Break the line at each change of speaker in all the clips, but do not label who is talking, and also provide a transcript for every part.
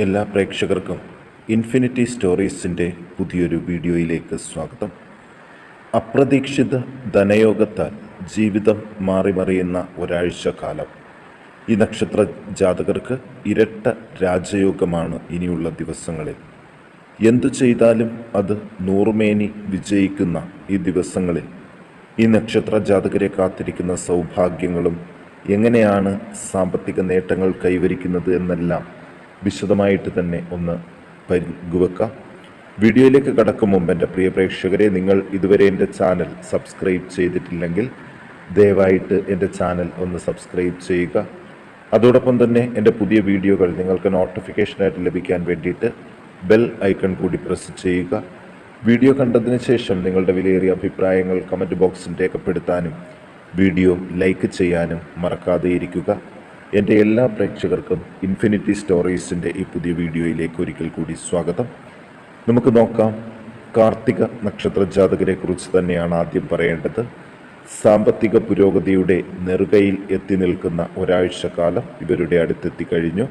എല്ലാ പ്രേക്ഷകർക്കും ഇൻഫിനിറ്റി സ്റ്റോറീസിൻ്റെ പുതിയൊരു വീഡിയോയിലേക്ക് സ്വാഗതം. അപ്രതീക്ഷിത ധനയോഗത്താൽ ജീവിതം മാറിമറിയുന്ന ഒരാഴ്ച കാലം. ഈ നക്ഷത്ര ജാതകർക്ക് ഇരട്ട രാജയോഗമാണ് ഇനിയുള്ള ദിവസങ്ങളിൽ. എന്തു ചെയ്താലും അത് നൂറുമേനി വിജയിക്കുന്ന ഈ ദിവസങ്ങളിൽ ഈ നക്ഷത്ര ജാതകരെ കാത്തിരിക്കുന്ന സൗഭാഗ്യങ്ങളും എങ്ങനെയാണ് സാമ്പത്തിക നേട്ടങ്ങൾ കൈവരിക്കുന്നത് എന്നെല്ലാം വിശദമായിട്ട് തന്നെ ഒന്ന് പങ്കുവെക്കാം. വീഡിയോയിലേക്ക് കടക്കും മുമ്പ് എൻ്റെ പ്രിയ പ്രേക്ഷകരെ, നിങ്ങൾ ഇതുവരെ എൻ്റെ ചാനൽ സബ്സ്ക്രൈബ് ചെയ്തിട്ടില്ലെങ്കിൽ ദയവായിട്ട് എൻ്റെ ചാനൽ ഒന്ന് സബ്സ്ക്രൈബ് ചെയ്യുക. അതോടൊപ്പം തന്നെ എൻ്റെ പുതിയ വീഡിയോകൾ നിങ്ങൾക്ക് നോട്ടിഫിക്കേഷനായിട്ട് ലഭിക്കാൻ വേണ്ടിയിട്ട് ബെൽ ഐക്കൺ കൂടി പ്രസ് ചെയ്യുക. വീഡിയോ കണ്ടതിന് ശേഷം നിങ്ങളുടെ വിലയേറിയ അഭിപ്രായങ്ങൾ കമൻറ്റ് ബോക്സിൽ രേഖപ്പെടുത്താനും വീഡിയോ ലൈക്ക് ചെയ്യാനും മറക്കാതെയിരിക്കുക. എൻ്റെ എല്ലാ പ്രേക്ഷകർക്കും ഇൻഫിനിറ്റി സ്റ്റോറീസിൻ്റെ ഈ പുതിയ വീഡിയോയിലേക്ക് ഒരിക്കൽ കൂടി സ്വാഗതം. നമുക്ക് നോക്കാം. കാർത്തിക നക്ഷത്ര ജാതകരെ കുറിച്ച് തന്നെയാണ് ആദ്യം പറയേണ്ടത്. സാമ്പത്തിക പുരോഗതിയുടെ നെറുകയിൽ എത്തി നിൽക്കുന്ന ഒരാഴ്ചക്കാലം ഇവരുടെ അടുത്തെത്തി കഴിഞ്ഞു.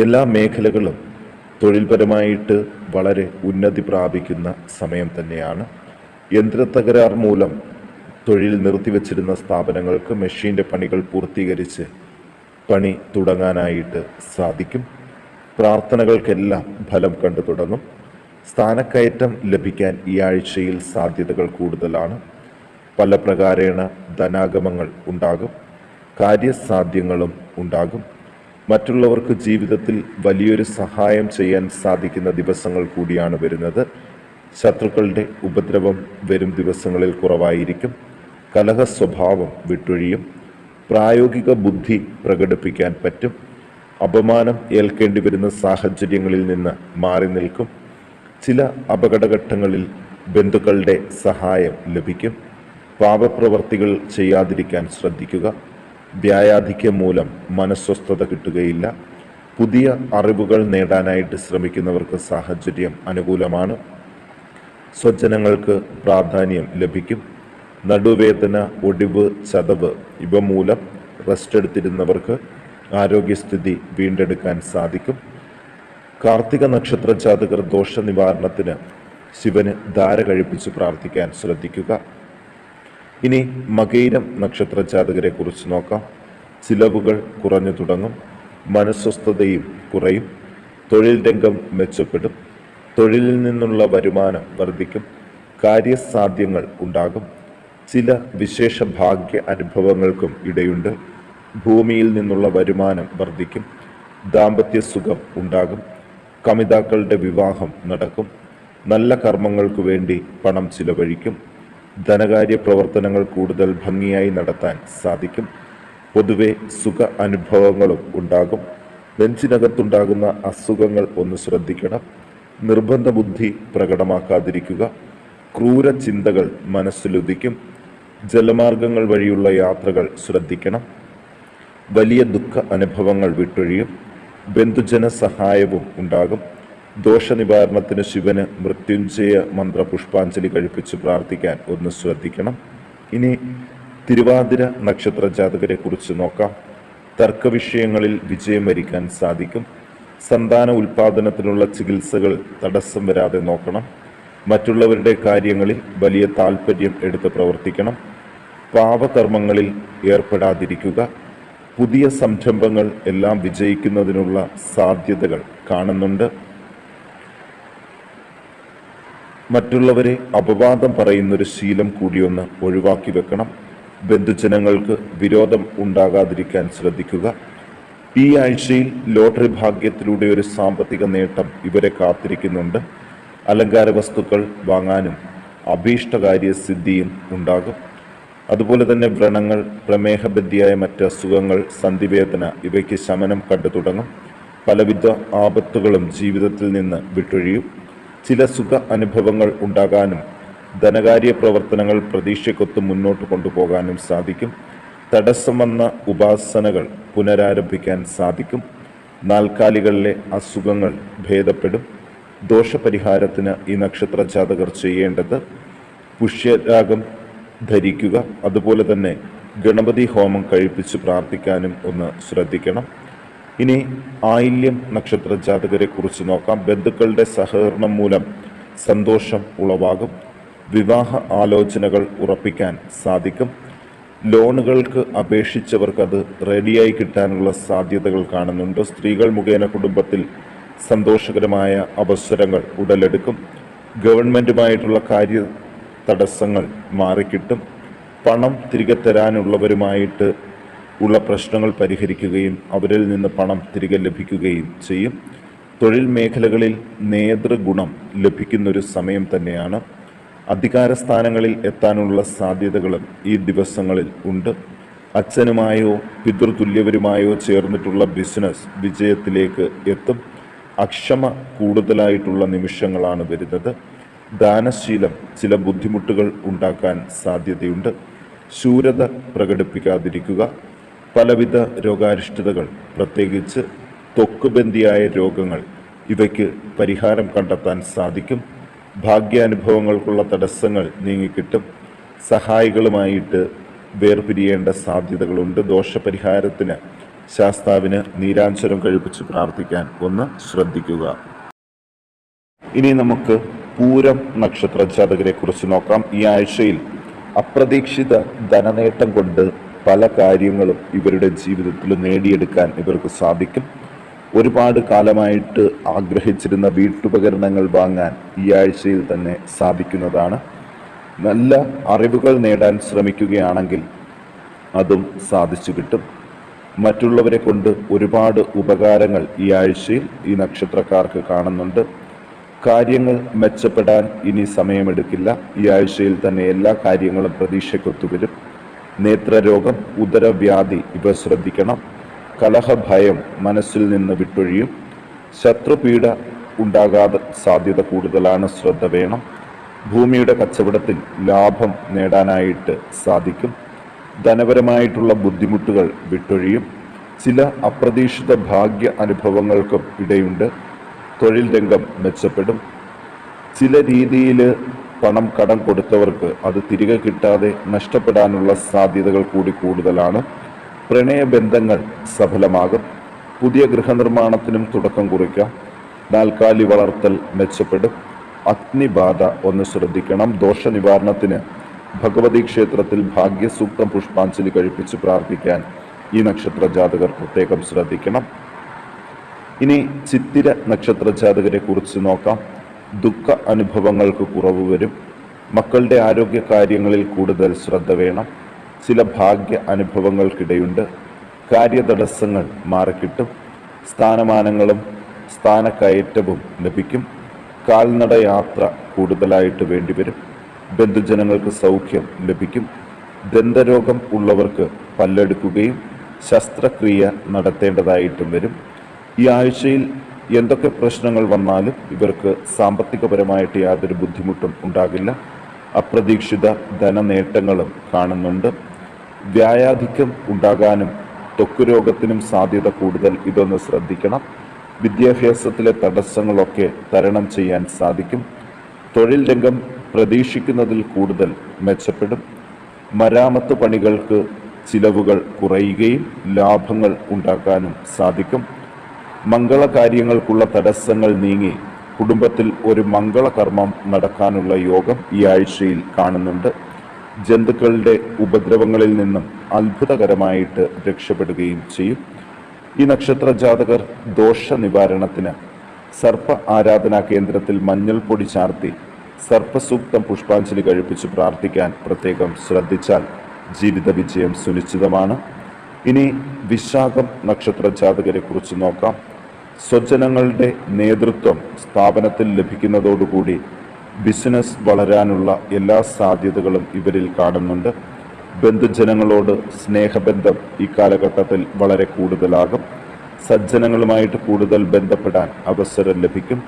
എല്ലാ മേഖലകളും തൊഴിൽപരമായിട്ട് വളരെ ഉന്നതി പ്രാപിക്കുന്ന സമയം തന്നെയാണ്. യന്ത്രത്തകരാർ മൂലം തൊഴിൽ നിർത്തിവെച്ചിരുന്ന സ്ഥാപനങ്ങൾക്ക് മെഷീൻ്റെ പണികൾ പൂർത്തീകരിച്ച് പണി തുടങ്ങാനായിട്ട് സാധിക്കും. പ്രാർത്ഥനകൾക്കെല്ലാം ഫലം കണ്ടു തുടങ്ങും. സ്ഥാനക്കയറ്റം ലഭിക്കാൻ ഈ ആഴ്ചയിൽ സാധ്യതകൾ കൂടുതലാണ്. പല പ്രകാരേണ ധനാഗമങ്ങൾ ഉണ്ടാകും. കാര്യസാധ്യങ്ങളും ഉണ്ടാകും. മറ്റുള്ളവർക്ക് ജീവിതത്തിൽ വലിയൊരു സഹായം ചെയ്യാൻ സാധിക്കുന്ന ദിവസങ്ങൾ കൂടിയാണ് വരുന്നത്. ശത്രുക്കളുടെ ഉപദ്രവം വരും ദിവസങ്ങളിൽ കുറവായിരിക്കും. കലഹ സ്വഭാവം വിട്ടൊഴിയും. പ്രായോഗിക ബുദ്ധി പ്രകടിപ്പിക്കാൻ പറ്റും. അപമാനം ഏൽക്കേണ്ടി വരുന്ന സാഹചര്യങ്ങളിൽ നിന്ന് മാറി നിൽക്കും. ചില അപകടഘട്ടങ്ങളിൽ ബന്ധുക്കളുടെ സഹായം ലഭിക്കും. പാപപ്രവർത്തികൾ ചെയ്യാതിരിക്കാൻ ശ്രദ്ധിക്കുക. വ്യായാധിക്യം മൂലം മനസ്വസ്ഥത കിട്ടുകയില്ല. പുതിയ അറിവുകൾ നേടാനായിട്ട് ശ്രമിക്കുന്നവർക്ക് സാഹചര്യം അനുകൂലമാണ്. സ്വജനങ്ങൾക്ക് പ്രാധാന്യം ലഭിക്കും. നടുവേദന, ഒടിവ്, ചതവ് ഇവ മൂലം റെസ്റ്റ് എടുത്തിരുന്നവർക്ക് ആരോഗ്യസ്ഥിതി വീണ്ടെടുക്കാൻ സാധിക്കും. കാർത്തിക നക്ഷത്ര ജാതകർ ദോഷ നിവാരണത്തിന് ശിവന് ധാര കഴിപ്പിച്ച് പ്രാർത്ഥിക്കാൻ ശ്രദ്ധിക്കുക. ഇനി മകയിരം നക്ഷത്ര ജാതകരെ കുറിച്ച് നോക്കാം. ചിലവുകൾ കുറഞ്ഞു തുടങ്ങും. മനസ്വസ്ഥതയും കുറയും. തൊഴിൽ രംഗം മെച്ചപ്പെടും. തൊഴിലിൽ നിന്നുള്ള വരുമാനം വർദ്ധിക്കും. കാര്യസാധ്യങ്ങൾ ഉണ്ടാകും. ചില വിശേഷ ഭാഗ്യ അനുഭവങ്ങൾക്കും ഇടയുണ്ട്. ഭൂമിയിൽ നിന്നുള്ള വരുമാനം വർദ്ധിക്കും. ദാമ്പത്യ സുഖം ഉണ്ടാകും. കമിതാക്കളുടെ വിവാഹം നടക്കും. നല്ല കർമ്മങ്ങൾക്ക് വേണ്ടി പണം ചിലവഴിക്കും. ധനകാര്യ പ്രവർത്തനങ്ങൾ കൂടുതൽ ഭംഗിയായി നടത്താൻ സാധിക്കും. പൊതുവെ സുഖ അനുഭവങ്ങളും ഉണ്ടാകും. നെഞ്ചിനകത്തുണ്ടാകുന്ന അസുഖങ്ങൾ ഒന്ന് ശ്രദ്ധിക്കണം. നിർബന്ധ ബുദ്ധി പ്രകടമാക്കാതിരിക്കുക. ക്രൂര ചിന്തകൾ മനസ്സിലുദിക്കും. ജലമാർഗങ്ങൾ വഴിയുള്ള യാത്രകൾ ശ്രദ്ധിക്കണം. വലിയ ദുഃഖ അനുഭവങ്ങൾ വിട്ടൊഴിയും. ബന്ധുജന സഹായവും ഉണ്ടാകും. ദോഷനിവാരണത്തിന് ശിവന് മൃത്യുഞ്ജയ മന്ത്ര പുഷ്പാഞ്ജലി കഴിപ്പിച്ച് പ്രാർത്ഥിക്കാൻ ഒന്ന് ശ്രദ്ധിക്കണം. ഇനി തിരുവാതിര നക്ഷത്ര ജാതകരെ കുറിച്ച് നോക്കാം. തർക്കവിഷയങ്ങളിൽ വിജയം വരിക്കാൻ സാധിക്കും. സന്താന ഉൽപാദനത്തിനുള്ള ചികിത്സകൾ തടസ്സം വരാതെ നോക്കണം. മറ്റുള്ളവരുടെ കാര്യങ്ങളിൽ വലിയ താല്പര്യം എടുത്ത് പ്രവർത്തിക്കണം. പാപകർമ്മങ്ങളിൽ ഏർപ്പെടാതിരിക്കുക. പുതിയ സംരംഭങ്ങൾ എല്ലാം വിജയിക്കുന്നതിനുള്ള സാധ്യതകൾ കാണുന്നുണ്ട്. മറ്റുള്ളവരെ അപവാദം പറയുന്നൊരു ശീലം കൂടിയൊന്ന് ഒഴിവാക്കി വെക്കണം. ബന്ധുജനങ്ങൾക്ക് വിരോധം ഉണ്ടാകാതിരിക്കാൻ ശ്രദ്ധിക്കുക. ഈ ആഴ്ചയിൽ ലോട്ടറി ഭാഗ്യത്തിലൂടെ ഒരു സാമ്പത്തിക നേട്ടം ഇവരെ കാത്തിരിക്കുന്നുണ്ട്. അലങ്കാര വസ്തുക്കൾ വാങ്ങാനും അഭീഷ്ടകാര്യസിദ്ധിയും ഉണ്ടാകും. അതുപോലെ തന്നെ വ്രണങ്ങൾ, പ്രമേഹബന്ധിയായ മറ്റ് അസുഖങ്ങൾ, സന്ധിവേദന ഇവയ്ക്ക് ശമനം കണ്ടു തുടങ്ങും. പലവിധ ആപത്തുകളും ജീവിതത്തിൽ നിന്ന് വിട്ടൊഴിയും. ചില സുഖ അനുഭവങ്ങൾ ഉണ്ടാകാനും ധനകാര്യ പ്രവർത്തനങ്ങൾ പ്രതീക്ഷയ്ക്കൊത്ത് മുന്നോട്ട് കൊണ്ടുപോകാനും സാധിക്കും. തടസ്സം വന്ന ഉപാസനകൾ പുനരാരംഭിക്കാൻ സാധിക്കും. നാൽക്കാലികളിലെ അസുഖങ്ങൾ ഭേദപ്പെടും. ദോഷപരിഹാരത്തിന് ഈ നക്ഷത്ര ജാതകർ ചെയ്യേണ്ടത് പുഷ്യരാഗം ധരിക്കുക. അതുപോലെ തന്നെ ഗണപതി ഹോമം കഴിപ്പിച്ച് പ്രാർത്ഥിക്കാനും ഒന്ന് ശ്രദ്ധിക്കണം. ഇനി ആയില്യം നക്ഷത്ര ജാതകരെ കുറിച്ച് നോക്കാം. ബന്ധുക്കളുടെ സഹകരണം മൂലം സന്തോഷം ഉളവാകും. വിവാഹ ആലോചനകൾ ഉറപ്പിക്കാൻ സാധിക്കും. ലോണുകൾക്ക് അപേക്ഷിച്ചവർക്കത് റെഡിയായി കിട്ടാനുള്ള സാധ്യതകൾ കാണുന്നുണ്ട്. സ്ത്രീകൾ മുഖേന കുടുംബത്തിൽ സന്തോഷകരമായ അവസരങ്ങൾ ഉടലെടുക്കും. ഗവൺമെൻറ്റുമായിട്ടുള്ള കാര്യ തടസ്സങ്ങൾ മാറിക്കിട്ടും. പണം തിരികെ തരാനുള്ളവരുമായിട്ട് ഉള്ള പ്രശ്നങ്ങൾ പരിഹരിക്കുകയും അവരിൽ നിന്ന് പണം തിരികെ ലഭിക്കുകയും ചെയ്യും. തൊഴിൽ മേഖലകളിൽ നേതൃഗുണം ലഭിക്കുന്നൊരു സമയം തന്നെയാണ്. അധികാര സ്ഥാനങ്ങളിൽ എത്താനുള്ള സാധ്യതകളും ഈ ദിവസങ്ങളിൽ ഉണ്ട്. അച്ഛനുമായോ പിതൃതുല്യവരുമായോ ചേർന്നിട്ടുള്ള ബിസിനസ് വിജയത്തിലേക്ക് എത്തും. അക്ഷമ കൂടുതലായിട്ടുള്ള നിമിഷങ്ങളാണ് വരുന്നത്. ദാനശീലം ചില ബുദ്ധിമുട്ടുകൾ ഉണ്ടാക്കാൻ സാധ്യതയുണ്ട്. ശൂരത പ്രകടിപ്പിക്കാതിരിക്കുക. പലവിധ രോഗാരിഷ്ടതകൾ, പ്രത്യേകിച്ച് ത്വക്കുബന്ധിയായ രോഗങ്ങൾ, ഇവയ്ക്ക് പരിഹാരം കണ്ടെത്താൻ സാധിക്കും. ഭാഗ്യാനുഭവങ്ങൾക്കുള്ള തടസ്സങ്ങൾ നീങ്ങിക്കിട്ടും. സഹായികളുമായിട്ട് വേർപിരിയേണ്ട സാധ്യതകളുണ്ട്. ദോഷപരിഹാരത്തിന് ശാസ്താവിന് നീരാഞ്ജനം കഴിപ്പിച്ച് പ്രാർത്ഥിക്കാൻ ഒന്ന് ശ്രദ്ധിക്കുക. ഇനി നമുക്ക് പൂരം നക്ഷത്ര ജാതകരെ കുറിച്ച് നോക്കാം. ഈ ആഴ്ചയിൽ അപ്രതീക്ഷിത ധനനേട്ടം കൊണ്ട് പല കാര്യങ്ങളും ഇവരുടെ ജീവിതത്തിൽ നേടിയെടുക്കാൻ ഇവർക്ക് സാധിക്കും. ഒരുപാട് കാലമായിട്ട് ആഗ്രഹിച്ചിരുന്ന വീട്ടുപകരണങ്ങൾ വാങ്ങാൻ ഈ ആഴ്ചയിൽ തന്നെ സാധിക്കുന്നതാണ്. നല്ല അറിവുകൾ നേടാൻ ശ്രമിക്കുകയാണെങ്കിൽ അതും സാധിച്ചു കിട്ടും. മറ്റുള്ളവരെ കൊണ്ട് ഒരുപാട് ഉപകാരങ്ങൾ ഈ ആഴ്ചയിൽ ഈ നക്ഷത്രക്കാർക്ക് കാണുന്നുണ്ട്. കാര്യങ്ങൾ മെച്ചപ്പെടാൻ ഇനി സമയമെടുക്കില്ല. ഈ ആഴ്ചയിൽ തന്നെ എല്ലാ കാര്യങ്ങളും പ്രതീക്ഷയ്ക്കൊത്തുവരും. നേത്രരോഗം, ഉദരവ്യാധി ഇവ ശ്രദ്ധിക്കണം. കലഹഭയം മനസ്സിൽ നിന്ന് വിട്ടൊഴിയും. ശത്രുപീഡ ഉണ്ടാകാതെ സാധ്യത കൂടുതലാണ്, ശ്രദ്ധ വേണം. ഭൂമിയുടെ കച്ചവടത്തിൽ ലാഭം നേടാനായിട്ട് സാധിക്കും. ധനപരമായിട്ടുള്ള ബുദ്ധിമുട്ടുകൾ വിട്ടൊഴിയും. ചില അപ്രതീക്ഷിത ഭാഗ്യ അനുഭവങ്ങൾക്കും ഇടയുണ്ട്. തൊഴിൽ രംഗം മെച്ചപ്പെടും. ചില രീതിയിൽ പണം കടം കൊടുത്തവർക്ക് അത് തിരികെ കിട്ടാതെ നഷ്ടപ്പെടാനുള്ള സാധ്യതകൾ കൂടി കൂടുതലാണ്. പ്രണയബന്ധങ്ങൾ സഫലമാകും. പുതിയ ഗൃഹനിർമ്മാണത്തിനും തുടക്കം കുറിക്കാം. നാൽക്കാലി വളർത്തൽ മെച്ചപ്പെടും. അഗ്നിബാധ ഒന്ന് ശ്രദ്ധിക്കണം. ദോഷനിവാരണത്തിന് ഭഗവതി ക്ഷേത്രത്തിൽ ഭാഗ്യസൂക്തം പുഷ്പാഞ്ജലി കഴിപ്പിച്ച് പ്രാർത്ഥിക്കാൻ ഈ നക്ഷത്ര ജാതകർ പ്രത്യേകം ശ്രദ്ധിക്കണം. ഇനി ചിത്തിര നക്ഷത്ര ജാതകരെ കുറിച്ച് നോക്കാം. ദുഃഖ അനുഭവങ്ങൾക്ക് കുറവ് വരും. മക്കളുടെ ആരോഗ്യ കാര്യങ്ങളിൽ കൂടുതൽ ശ്രദ്ധ വേണം. ചില ഭാഗ്യ അനുഭവങ്ങൾക്കിടയുണ്ട്. കാര്യതടസ്സങ്ങൾ മാറിക്കിട്ടും. സ്ഥാനമാനങ്ങളും സ്ഥാനക്കയറ്റവും ലഭിക്കും. കാൽനട യാത്ര കൂടുതലായിട്ട് വേണ്ടിവരും. ബന്ധുജനങ്ങൾക്ക് സൗഖ്യം ലഭിക്കും. ദന്തരോഗം ഉള്ളവർക്ക് പല്ലെടുക്കുകയും ശസ്ത്രക്രിയ നടത്തേണ്ടതായിട്ടും വരും. ഈ ആഴ്ചയിൽ എന്തൊക്കെ പ്രശ്നങ്ങൾ വന്നാലും ഇവർക്ക് സാമ്പത്തികപരമായിട്ട് യാതൊരു ബുദ്ധിമുട്ടും ഉണ്ടാകില്ല. അപ്രതീക്ഷിത ധനനേട്ടങ്ങളും കാണുന്നുണ്ട്. വ്യായാധിക്യം ഉണ്ടാകാനും ത്വക്ക് രോഗത്തിനും സാധ്യത കൂടുതൽ. ഇതൊന്ന് ശ്രദ്ധിക്കണം. വിദ്യാഭ്യാസത്തിലെ തടസ്സങ്ങളൊക്കെ തരണം ചെയ്യാൻ സാധിക്കും. തൊഴിൽ രംഗം പ്രതീക്ഷിക്കുന്നതിൽ കൂടുതൽ മെച്ചപ്പെടും. മരാമത്ത് പണികൾക്ക് ചിലവുകൾ കുറയുകയും ലാഭങ്ങൾ ഉണ്ടാക്കാനും സാധിക്കും. മംഗളകാര്യങ്ങൾക്കുള്ള തടസ്സങ്ങൾ നീങ്ങി കുടുംബത്തിൽ ഒരു മംഗളകർമ്മം നടക്കാനുള്ള യോഗം ഈ ആഴ്ചയിൽ കാണുന്നുണ്ട്. ജന്തുക്കളുടെ ഉപദ്രവങ്ങളിൽ നിന്നും അത്ഭുതകരമായിട്ട് രക്ഷപ്പെടുകയും ചെയ്യും. ഈ നക്ഷത്ര ജാതകർ ദോഷ നിവാരണത്തിന് സർപ്പ ആരാധനാ കേന്ദ്രത്തിൽ മഞ്ഞൾപ്പൊടി ചാർത്തി സർപ്പസൂക്തം പുഷ്പാഞ്ജലി കഴിപ്പിച്ച് പ്രാർത്ഥിക്കാൻ പ്രത്യേകം ശ്രദ്ധിച്ചാൽ ജീവിത വിജയം സുനിശ്ചിതമാണ്. ഇനി വിശാഖം നക്ഷത്ര ജാതകരെ കുറിച്ച് നോക്കാം. സ്വജനങ്ങളുടെ നേതൃത്വം സ്ഥാപനത്തിൽ ലഭിക്കുന്നതോടുകൂടി ബിസിനസ് വളരാനുള്ള എല്ലാ സാധ്യതകളും ഇവരിൽ കാണുന്നുണ്ട്. ബന്ധുജനങ്ങളോട് സ്നേഹബന്ധം ഈ കാലഘട്ടത്തിൽ വളരെ കൂടുതലാകും. സജ്ജനങ്ങളുമായിട്ട് കൂടുതൽ ബന്ധപ്പെടാൻ അവസരം ലഭിക്കും.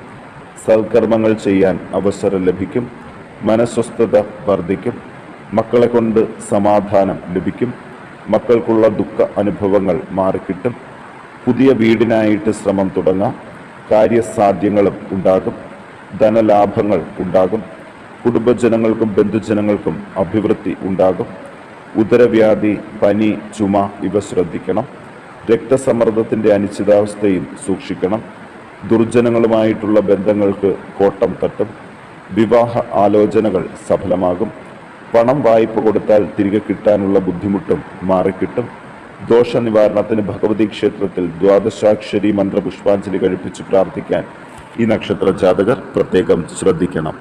സൽക്കർമ്മങ്ങൾ ചെയ്യാൻ അവസരം ലഭിക്കും. മനസ്വസ്ഥത വർദ്ധിക്കും. മക്കളെ കൊണ്ട് സമാധാനം ലഭിക്കും. മക്കൾക്കുള്ള ദുഃഖ അനുഭവങ്ങൾ മാറിക്കിട്ടും. പുതിയ വീടിനായിട്ട് ശ്രമം തുടങ്ങാം. കാര്യസാധ്യങ്ങളും ഉണ്ടാകും. ധനലാഭങ്ങൾ ഉണ്ടാകും. കുടുംബജനങ്ങൾക്കും ബന്ധുജനങ്ങൾക്കും അഭിവൃദ്ധി ഉണ്ടാകും. ഉദരവ്യാധി, പനി, ചുമ ഇവ ശ്രദ്ധിക്കണം. രക്തസമ്മർദ്ദത്തിൻ്റെ അനിശ്ചിതാവസ്ഥയും സൂക്ഷിക്കണം. ദുർജനങ്ങളുമായിട്ടുള്ള ബന്ധങ്ങൾക്ക് കോട്ടം തട്ടും. വിവാഹ ആലോചനകൾ സഫലമാകും. പണം വായ്പ കൊടുത്താൽ തിരികെ കിട്ടാനുള്ള ബുദ്ധിമുട്ടും മാറിക്കിട്ടും. ദോഷനിവാരണത്തിന് ഭഗവതി ക്ഷേത്രത്തിൽ ദ്വാദശാക്ഷരി മന്ത്രപുഷ്പാഞ്ജലി കഴിപ്പിച്ച് പ്രാർത്ഥിക്കാൻ ഈ നക്ഷത്ര ജാതകർ പ്രത്യേകം ശ്രദ്ധിക്കണം.